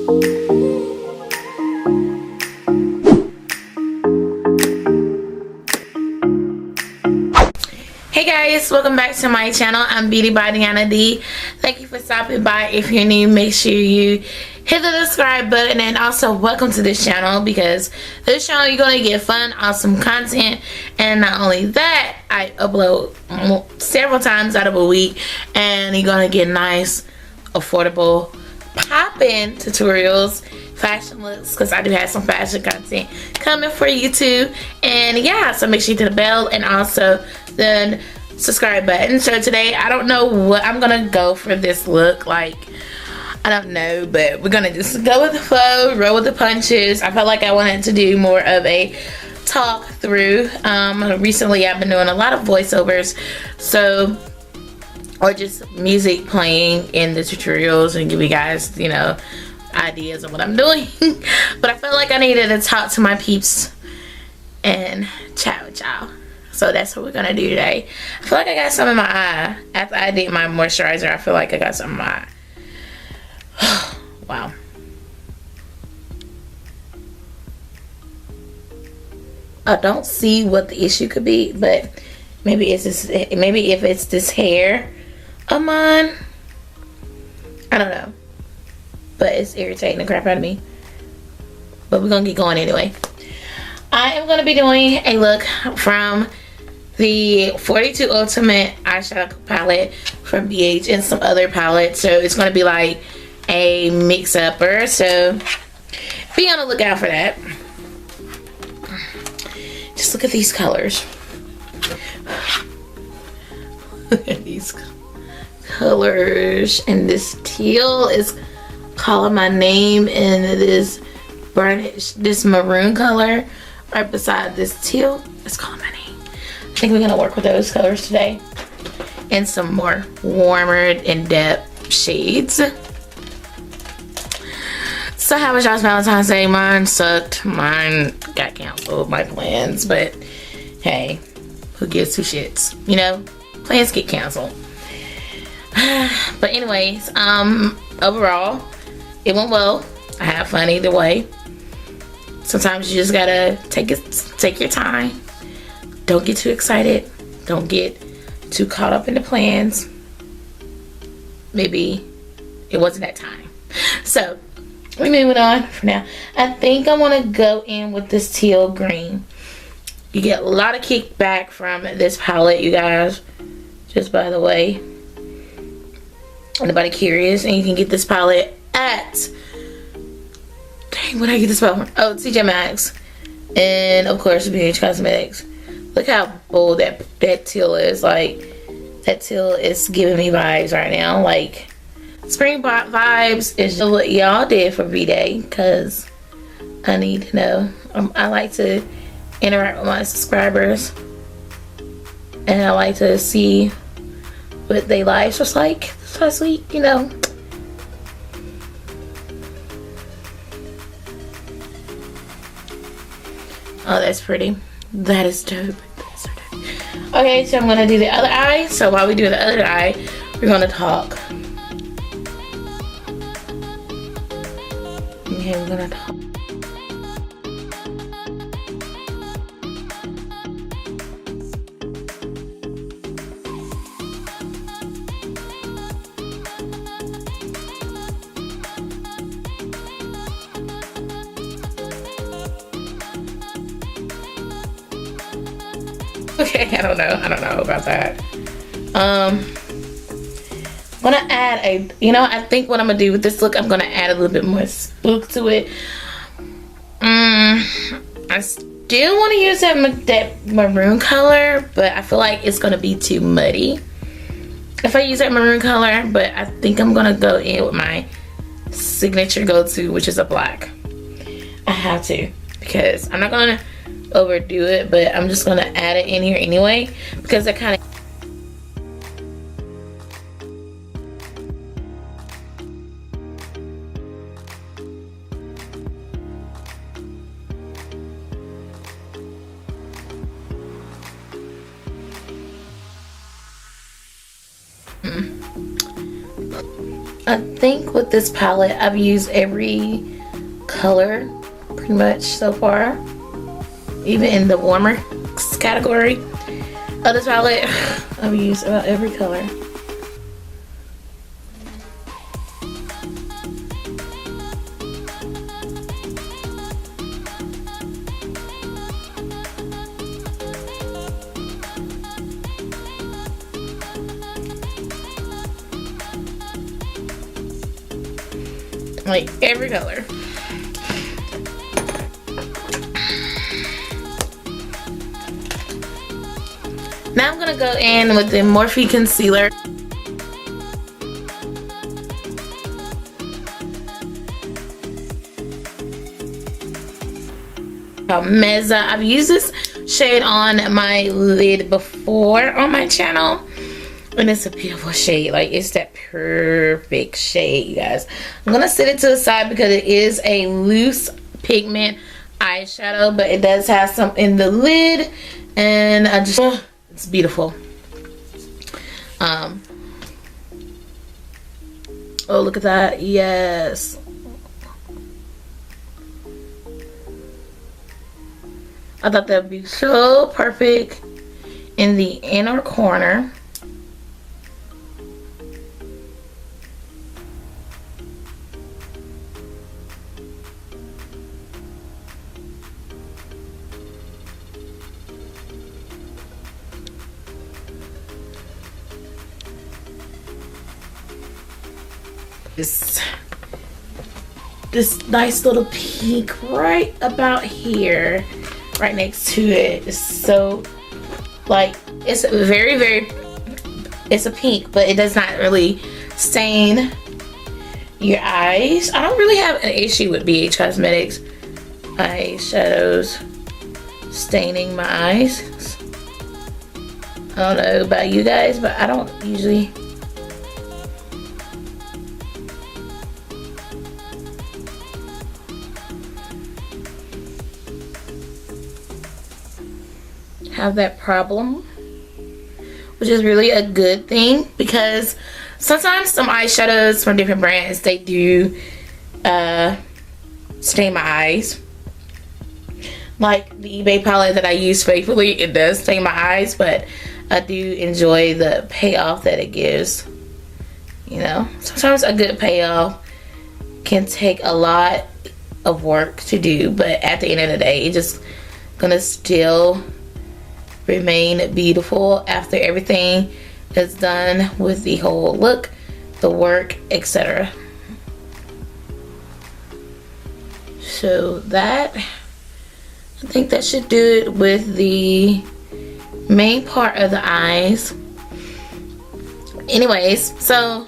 Hey guys, welcome back to my channel. I'm Beauty by Danity. Thank you for stopping by. If you're new, make sure you hit the subscribe button, and also welcome to this channel, because this channel you're going to get fun, awesome content. And not only that, I upload several times out of a week, and you're going to get nice, affordable, pop-in tutorials, fashion looks, because I do have some fashion content coming for you too. And yeah, so make sure you hit the bell and also the subscribe button. So today, I don't know what I'm gonna go for this look. Like, I don't know, but we're gonna just go with the flow, roll with the punches. I felt like I wanted to do more of a talk through. Recently I've been doing a lot of voiceovers, so, or just music playing in the tutorials and give you guys, you know, ideas of what I'm doing. But I felt like I needed to talk to my peeps and chat with y'all. So that's what we're gonna do today. I feel like I got some in my eye. After I did my moisturizer, I feel like I got some in my eye. Wow. I don't see what the issue could be, but maybe it's this, maybe if it's this hair of mine. I don't know. But it's irritating the crap out of me. But we're gonna get going anyway. I am gonna be doing a look from the 42 Ultimate eyeshadow palette from BH and some other palettes. So it's gonna be like a mix-upper. So be on the lookout for that. Just look at these colors. Look at these colors. And this teal is calling my name, and this burnish, this maroon color right beside this teal is calling my name. I think we're gonna work with those colors today, and some more warmer in-depth shades. So how was y'all's Valentine's Day? Mine sucked. Mine got canceled, my plans, but hey, who gives two shits? You know, plans get canceled. But anyways, overall, it went well. I had fun either way. Sometimes you just gotta take your time. Don't get too excited. Don't get too caught up in the plans. Maybe it wasn't that time. So we're moving on for now. I think I want to go in with this teal green. You get a lot of kickback from this palette, you guys. Just by the way, anybody curious, and you can get this palette at, dang, where did I get this from? Oh, TJ Maxx, and of course BH Cosmetics. Look how bold that teal is. Like, that teal is giving me vibes right now. Like, spring vibes is just what y'all did for V-Day, because I need to know. I like to interact with my subscribers, and I like to see what their lives was like this last week, you know. Oh, that's pretty. That is dope. That's so dope. Okay, so I'm gonna do the other eye. So while we do the other eye, we're gonna talk. Okay, we're gonna talk. Okay, I don't know about that. I'm gonna add a, you know, I think what I'm gonna do with this look, I'm gonna add a little bit more spook to it. I still want to use that maroon color, but I feel like it's gonna be too muddy if I use that maroon color. But I think I'm gonna go in with my signature go-to, which is a black. I have to, because I'm not gonna overdo it, but I'm just gonna add it in here anyway, because I kind of I think with this palette, I've used every color pretty much so far. Even in the warmer category of this palette, I've used about every color. Like every color. Now I'm gonna go in with the Morphe Concealer. Meza. I've used this shade on my lid before on my channel, and it's a beautiful shade. Like, it's that perfect shade, you guys. I'm gonna set it to the side because it is a loose pigment eyeshadow, but it does have some in the lid, and I just, it's beautiful. Oh, look at that. Yes. I thought that would be so perfect in the inner corner. This nice little peak right about here, right next to it, is so, like, it's very, it's a pink, but it does not really stain your eyes. I don't really have an issue with BH Cosmetics eyeshadows staining my eyes. I don't know about you guys, but I don't usually have that problem, which is really a good thing, because sometimes some eyeshadows from different brands, they do stain my eyes. Like the eBay palette that I use faithfully, it does stain my eyes, but I do enjoy the payoff that it gives. You know, sometimes a good payoff can take a lot of work to do, but at the end of the day, it's just gonna still remain beautiful after everything is done with the whole look, the work, etc. So that, I think that should do it with the main part of the eyes. Anyways, so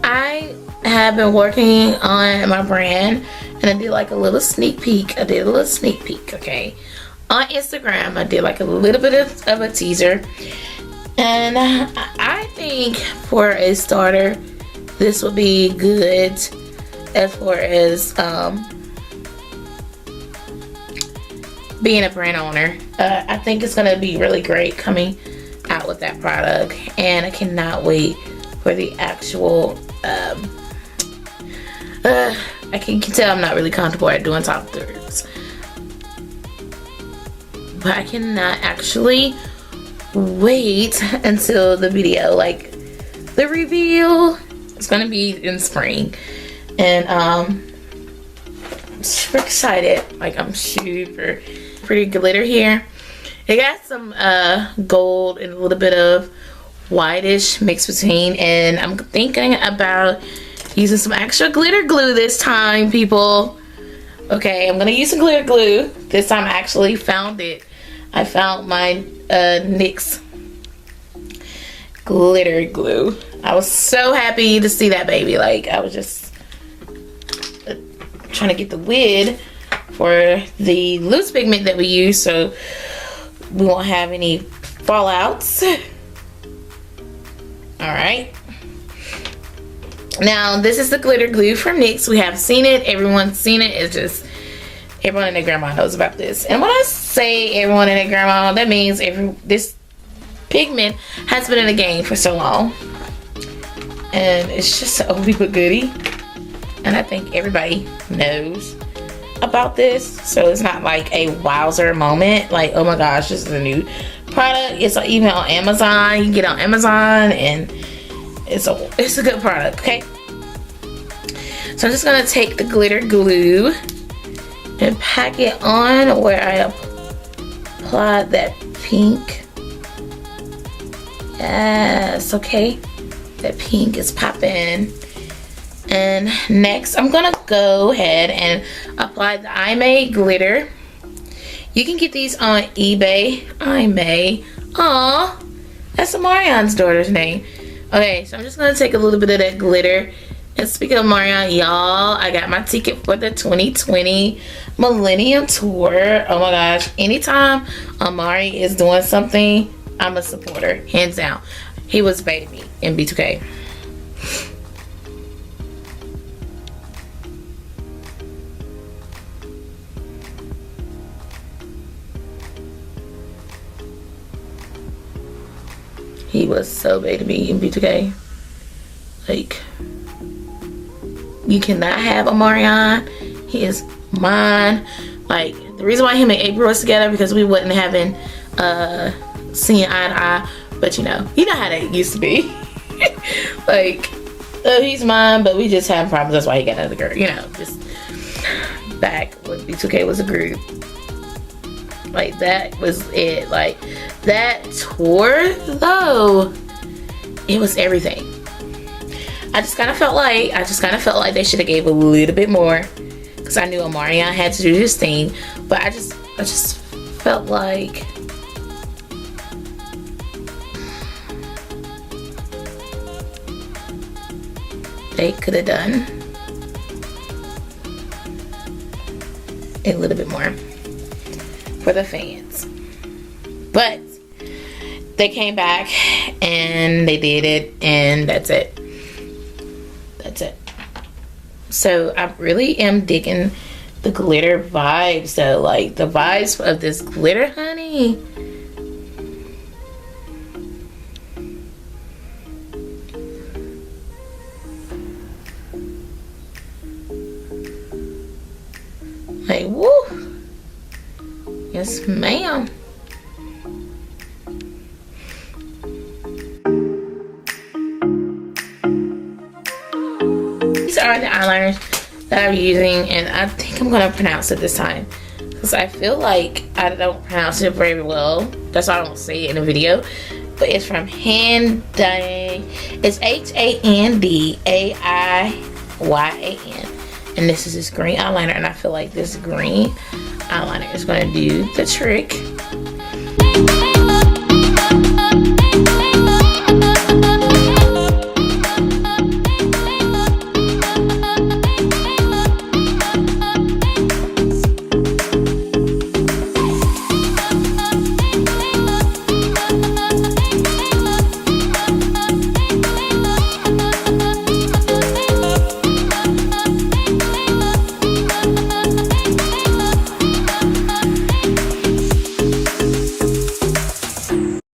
I have been working on my brand, and I did like a little sneak peek. Okay, on Instagram. I did like a little bit of a teaser, and I think for a starter, this would be good as far as being a brand owner. I think it's gonna be really great coming out with that product, and I cannot wait for the actual I can tell I'm not really comfortable at doing top thirds, but I cannot actually wait until the video, like the reveal. It's gonna be in spring, and I'm super excited. Like, I'm super pretty glitter here. It got some gold and a little bit of whitish mixed between, and I'm thinking about using some extra glitter glue this time, people. Okay, I'm gonna use some glitter glue this time. I actually found it. I found my NYX glitter glue. I was so happy to see that baby. Like, I was just trying to get the lid for the loose pigment that we use, so we won't have any fallouts. Alright, now this is the glitter glue from NYX. We have seen it, everyone's seen it. It's just everyone and their grandma knows about this. And when I say everyone and their grandma, that means this pigment has been in the game for so long. and it's just an oldie but goodie, and I think everybody knows about this, so it's not like a wowzer moment like, oh my gosh, this is a new product. It's like even on Amazon, you can get it on Amazon, and it's a good product. Okay, so I'm just gonna take the glitter glue and pack it on where I applied that pink. Yes, okay, that pink is popping. And next I'm gonna go ahead and apply the Eyemei glitter. You can get these on eBay. Eyemei. Aw, that's Marion's daughter's name. Okay, so I'm just gonna take a little bit of that glitter. And speaking of Marion, y'all, I got my ticket for the 2020 Millennium Tour. Oh my gosh, anytime Amari is doing something, I'm a supporter, hands down. He was baiting me in B2K. He was so baiting me in B2K. Like, you cannot have Omarion. He is mine. Like, the reason why him and April was together because we wasn't having seeing eye to eye. But you know how that used to be. Like, he's mine, but we just have problems. That's why he got another girl. You know, just back when B2K was a group. Like, that was it. Like, that tour though, it was everything. I just kind of felt like they should have gave a little bit more, because I knew Omarion had to do his thing, but I just felt like they could have done a little bit more for the fans. But they came back and they did it, and that's it. That's it. So I really am digging the glitter vibes though. Like, the vibes of this glitter, honey. Like, woo. Yes, ma'am. These are the eyeliners that I'm using, and I think I'm gonna pronounce it this time, because I feel like I don't pronounce it very well. That's why I don't say it in the video. But it's from Handaiyan. It's Handaiyan, and this is this green eyeliner, and I feel like this green eyeliner is gonna do the trick.